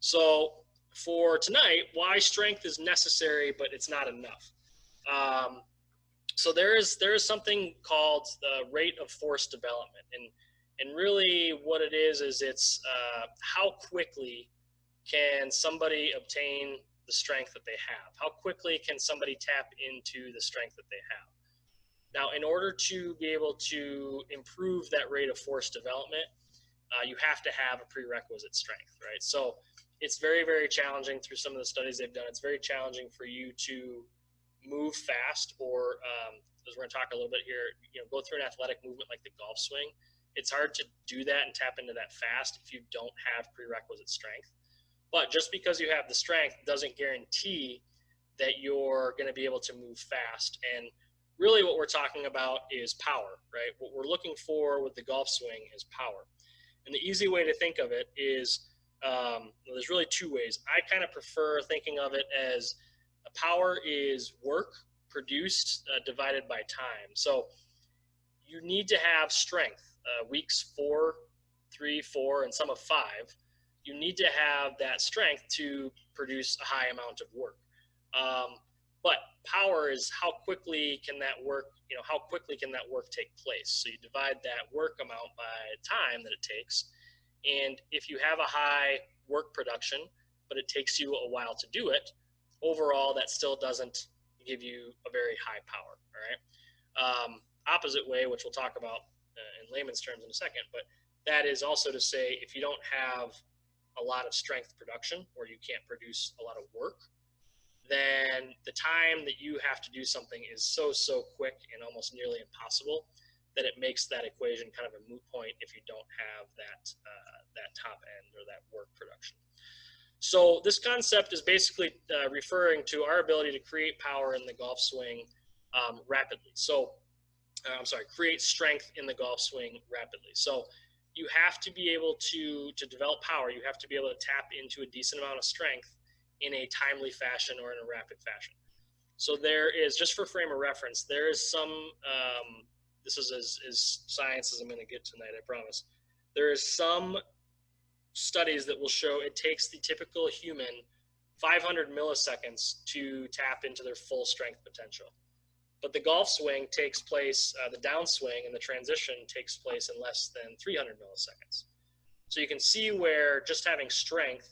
So for tonight, why strength is necessary, but it's not enough. Um, so there is something called the rate of force development, and really what it is it's how quickly can somebody obtain the strength that they have? How quickly can somebody tap into the strength that they have? Now, in order to be able to improve that rate of force development, you have to have a prerequisite strength, right? So it's very, very challenging through some of the studies they've done. It's very challenging for you to move fast, or as we're going to talk a little bit here, go through an athletic movement like the golf swing. It's hard to do that and tap into that fast if you don't have prerequisite strength. But just because you have the strength doesn't guarantee that you're going to be able to move fast. And really what we're talking about is power, right? What we're looking for with the golf swing is power. And the easy way to think of it is there's really two ways. I kind of prefer thinking of it as power is work produced divided by time. So you need to have strength, weeks 4, 3, 4, and some of 5. You need to have that strength to produce a high amount of work. But power is how quickly can that work, how quickly can that work take place? So you divide that work amount by time that it takes. And if you have a high work production, but it takes you a while to do it, overall, that still doesn't give you a very high power, all right? Opposite way, which we'll talk about in layman's terms in a second, but that is also to say if you don't have a lot of strength production, or you can't produce a lot of work, then the time that you have to do something is so quick and almost nearly impossible that it makes that equation kind of a moot point if you don't have that top end or that work production. So this concept is basically referring to our ability to create power in the golf swing rapidly. So create strength in the golf swing rapidly. So you have to be able to develop power. You have to be able to tap into a decent amount of strength in a timely fashion or in a rapid fashion. So there is, just for frame of reference, there is some, this is as science as I'm going to get tonight, I promise. There is some studies that will show it takes the typical human 500 milliseconds to tap into their full strength potential. But the golf swing takes place, the downswing and the transition takes place in less than 300 milliseconds. So you can see where just having strength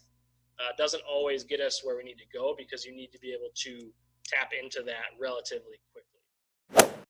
doesn't always get us where we need to go, because you need to be able to tap into that relatively quickly.